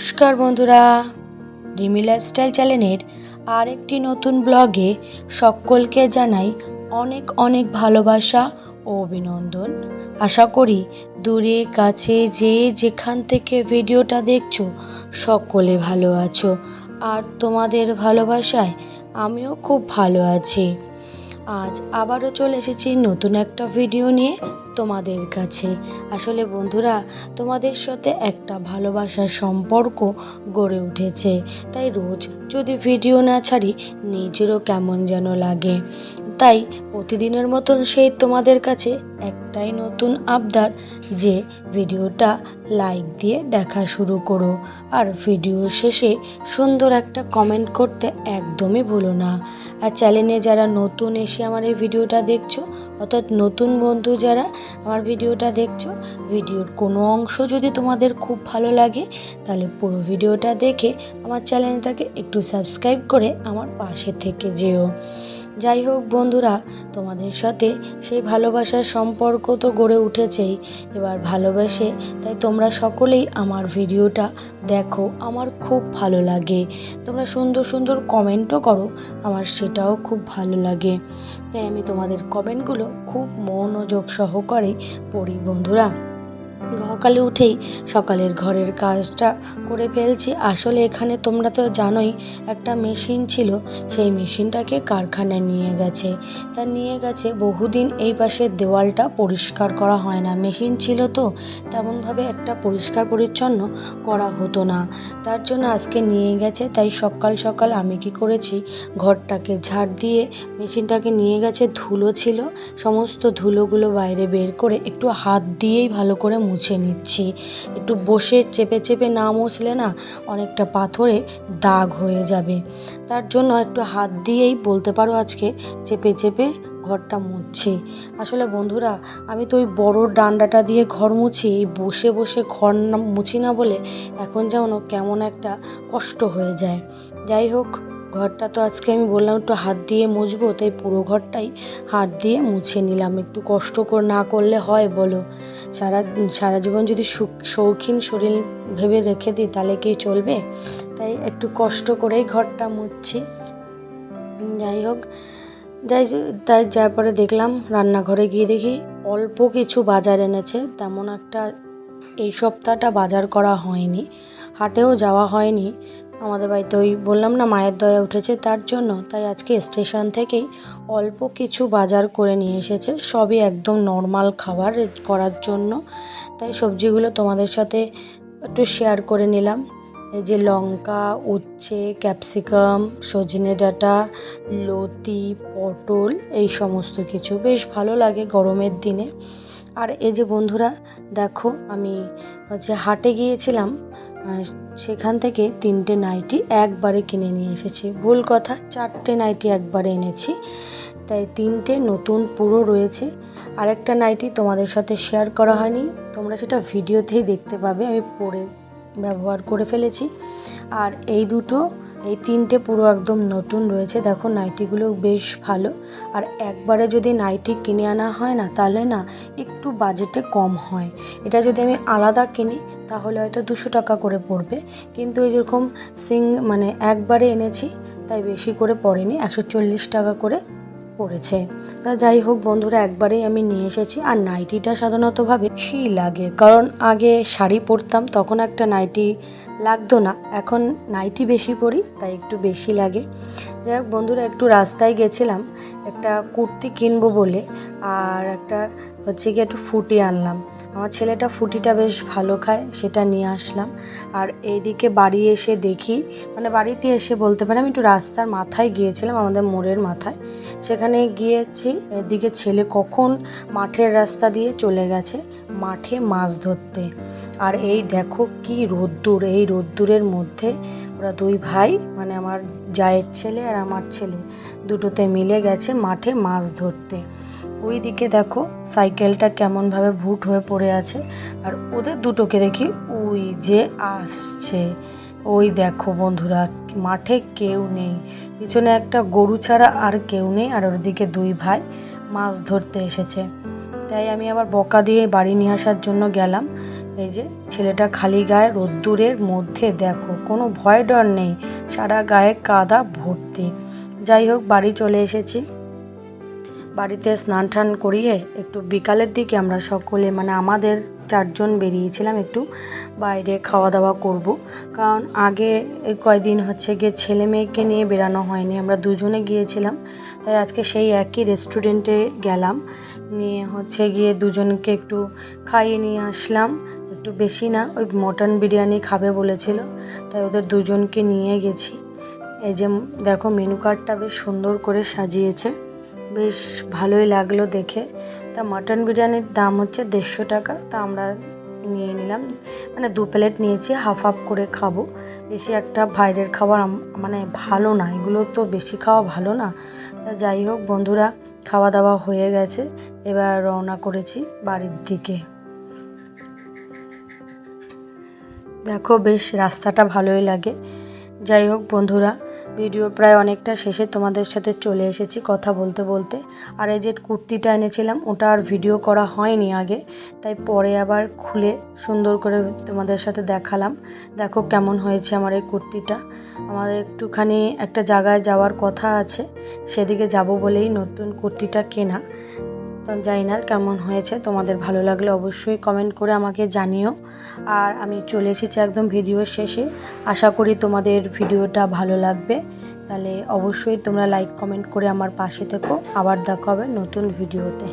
নমস্কার বন্ধুরা, রিমি লাইফস্টাইল চ্যানেলের আর একটি নতুন ব্লগে সকলকে জানাই অনেক অনেক ভালোবাসা ও অভিনন্দন। আশা করি দূরে কাছে যে যেখান থেকে ভিডিওটা দেখছো সকলে ভালো আছো, আর তোমাদের ভালোবাসায় আমিও খুব ভালো আছি। আজ আবারও চলে এসেছি নতুন একটা ভিডিও নিয়ে তোমাদের কাছে। আসলে বন্ধুরা, তোমাদের সাথে একটা ভালোবাসার সম্পর্ক গড়ে উঠেছে, তাই রোজ যদি ভিডিও না ছাড়ি নিজেরও কেমন যেন লাগে। তাই প্রতিদিনের মতন সেই তোমাদের কাছে একটাই নতুন আবদার যে ভিডিওটা লাইক দিয়ে দেখা শুরু করো, আর ভিডিও শেষে সুন্দর একটা কমেন্ট করতে একদমই ভুলো না। আর চ্যানেলে যারা নতুন এসে আমার এই ভিডিওটা দেখছো, অর্থাৎ নতুন বন্ধু যারা আমার ভিডিওটা দেখছো, ভিডিওর কোনো অংশ যদি তোমাদের খুব ভালো লাগে তাহলে পুরো ভিডিওটা দেখে আমার চ্যানেলটাকে একটু সাবস্ক্রাইব করে আমার পাশে থেকে যেও। যাই হোক বন্ধুরা, তোমাদের সাথে সেই ভালোবাসার সম্পর্ক তো গড়ে উঠেছেই, এবার ভালোবাসে তাই তোমরা সকলেই আমার ভিডিওটা দেখো, আমার খুব ভালো লাগে। তোমরা সুন্দর সুন্দর কমেন্টও করো, আমার সেটাও খুব ভালো লাগে। তাই আমি তোমাদের কমেন্টগুলো খুব মনোযোগ সহকারে পড়ি বন্ধুরা। সকালে উঠেই সকালের ঘরের কাজটা করে ফেলছি। আসলে এখানে তোমরা তো জানোই একটা মেশিন ছিল, সেই মেশিনটাকে কারখানায় নিয়ে গেছে বহুদিন এই পাশের দেওয়ালটা পরিষ্কার করা হয় না, মেশিন ছিল তো তেমনভাবে একটা পরিষ্কার পরিচ্ছন্ন করা হতো না, তার জন্য আজকে নিয়ে গেছে। তাই সকাল সকাল আমি কি করেছি, ঘরটাকে ঝাড় দিয়ে মেশিনটাকে নিয়ে গেছে, ধুলো ছিল, সমস্ত ধুলোগুলো বাইরে বের করে একটু হাত দিয়েই ভালো করে মুছে নিচ্ছি। একটু বসে চেপে চেপে না মুছলে না অনেকটা পাথরে দাগ হয়ে যাবে, তার জন্য একটু হাত দিয়েই বলতে পারো আজকে চেপে চেপে ঘরটা মুছছি। আসলে বন্ধুরা, আমি তো ওই বড় ডান্ডাটা দিয়ে ঘর মুছি, এই বসে বসে ঘর না মুছি না বলে এখন যেমন কেমন একটা কষ্ট হয়ে যায়। যাই হোক, ঘরটা তো আজকে আমি বললাম একটু হাত দিয়ে মুছবো, তাই পুরো ঘরটাই হাত দিয়ে মুছে নিলাম। একটু কষ্ট না করলে হয় বলো? সারা জীবন যদি শৌখিন শরীর ভেবে রেখে দিই তাহলে কি চলবে? তাই একটু কষ্ট করেই ঘরটা মুছছি। যাই হোক, তাই যার পরে দেখলাম, রান্নাঘরে গিয়ে দেখি অল্প কিছু বাজার এনেছে, তেমন একটা এই সপ্তাহটা বাজার করা হয়নি, হাটেও যাওয়া হয়নি। আমাদের বাড়িতে ওই বললাম না মায়ের দয়া উঠেছে, তার জন্য তাই আজকে স্টেশন থেকেই অল্প কিছু বাজার করে নিয়ে এসেছে, সবই একদম নর্মাল খাবার করার জন্য। তাই সবজিগুলো তোমাদের সাথে একটু শেয়ার করে নিলাম। এই যে লঙ্কা, উচ্ছে, ক্যাপসিকাম, সজনে ডাঁটা, লতি, পটল, এই সমস্ত কিছু বেশ ভালো লাগে গরমের দিনে। আর এই যে বন্ধুরা দেখো, আমি হাটে গিয়েছিলাম, সেখান থেকে 3টে নাইটি একবারে কিনে নিয়ে এসেছি। ভুল কথা, 4টে নাইটি একবারে এনেছি, তাই 3টে নতুন পুরো রয়েছে। আরেকটা নাইটি তোমাদের সাথে শেয়ার করা হয়নি, তোমরা সেটা ভিডিওতেই দেখতে পাবে, আমি পরে ব্যবহার করে ফেলেছি। আর এই 3টে পুরো একদম নতুন রয়েছে। দেখো নাইটিগুলো বেশ ভালো, আর একবারে যদি নাইটি কিনে আনা হয় না তাহলে না একটু বাজেটে কম হয়। এটা যদি আমি আলাদা কিনি তাহলে হয়তো 200 টাকা করে পড়বে, কিন্তু এই যেরকম একবারে এনেছি তাই বেশি করে পড়েনি, 140 টাকা করে পড়েছে। তা যাই হোক বন্ধুরা, একবারেই আমি নিয়ে এসেছি। আর নাইটিটা সাধারণতভাবে বেশি লাগে, কারণ আগে শাড়ি পরতাম তখন একটা নাইটি লাগতো না, এখন নাইটি বেশি পরি তাই একটু বেশি লাগে। যাই হোক বন্ধুরা, একটু রাস্তায় গেছিলাম একটা কুর্তি কিনবো বলে, আর একটা একটু ফুটি আনলাম। আমার ছেলেটা ফুটিটা বেশ ভালো খায়, সেটা নিয়ে আসলাম। আর এইদিকে বাড়িতে এসে বলতে পারি, আমি একটু রাস্তার মাথায় গিয়েছিলাম, আমাদের মোড়ের মাথায়, সেখানে গিয়েছি। এদিকে ছেলে কখন মাঠের রাস্তা দিয়ে চলে গেছে মাঠে মাছ ধরতে। আর এই দেখো কি রোদ্দুর, এই রোদ্দুরের মধ্যে ওরা 2 ভাই, আমার জায়ের ছেলে আর আমার ছেলে, দুটোতে মিলে গেছে মাঠে মাছ ধরতে। ওই দিকে দেখো সাইকেলটা কেমনভাবে ভুট হয়ে পড়ে আছে, আর ওদের দুটোকে দেখি ওই যে আসছে। ওই দেখো বন্ধুরা, মাঠে কেউ নেই, পিছনে একটা গরু ছাড়া আর কেউ নেই, আর ওদিকে 2 ভাই মাছ ধরতে এসেছে। তাই আমি আবার বকা দিয়ে বাড়ি নিয়ে আসার জন্য গেলাম। এই যে ছেলেটা খালি গায়ে রোদ্দুরের মধ্যে দেখো কোনো ভয় ডর নেই, সারা গায়ে কাদা ভর্তি। যাই হোক বাড়ি চলে এসেছি। বাড়িতে স্নান টান করিয়ে একটু বিকালের দিকে আমরা সকলে মানে আমাদের 4 জন বেরিয়েছিলাম একটু বাইরে খাওয়া দাওয়া করব। কারণ আগে কয়দিন হচ্ছে গিয়ে ছেলে মেয়েকে নিয়ে বেরানো হয়নি, আমরা দুজনে গিয়েছিলাম। তাই আজকে সেই একই রেস্টুরেন্টে গেলাম, নিয়ে হচ্ছে গিয়ে দুজনকে একটু খাইয়ে নিয়ে আসলাম। একটু বেশি না, ওই মটন বিরিয়ানি খাবে বলেছিল, তাই ওদের দুজনকে নিয়ে গেছি। এই যে দেখো মেনু কার্ডটা বেশ সুন্দর করে সাজিয়েছে, বেশ ভালোই লাগলো দেখে। তা মাটন বিরিয়ানির দাম হচ্ছে 150 টাকা, তা আমরা নিয়ে নিলাম, মানে 2 প্লেট নিয়েছি, হাফ হাফ করে খাবো। বেশি একটা বাইরের খাবার মানে ভালো না, এগুলো তো বেশি খাওয়া ভালো না। তা যাই হোক বন্ধুরা, খাওয়া দাওয়া হয়ে গেছে, এবার রওনা করেছি বাড়ির দিকে। দেখো বেশ রাস্তাটা ভালোই লাগে। যাই হোক বন্ধুরা, ভিডিও প্রায় অনেকটা শেষে তোমাদের সাথে চলে এসেছি কথা বলতে বলতে। আর এই যে কুর্তিটা এনেছিলাম ওটা আর ভিডিও করা হয়নি আগে, তাই পরে আবার খুলে সুন্দর করে তোমাদের সাথে দেখালাম। দেখো কেমন হয়েছে আমার এই কুর্তিটা। আমাদের একটুখানি একটা জায়গায় যাওয়ার কথা আছে, সেদিকে যাব বলেই নতুন কুর্তিটা কেনা। তো জানি না কেমন হয়েছে, তোমাদের ভালো লাগলে অবশ্যই কমেন্ট করে আমাকে জানিও। আর আমি চলে এসেছি একদম ভিডিওর শেষে, আশা করি তোমাদের ভিডিওটা ভালো লাগবে। তাহলে অবশ্যই তোমরা লাইক কমেন্ট করে আমার পাশে থেকো। আবার দেখা হবে নতুন ভিডিওতে।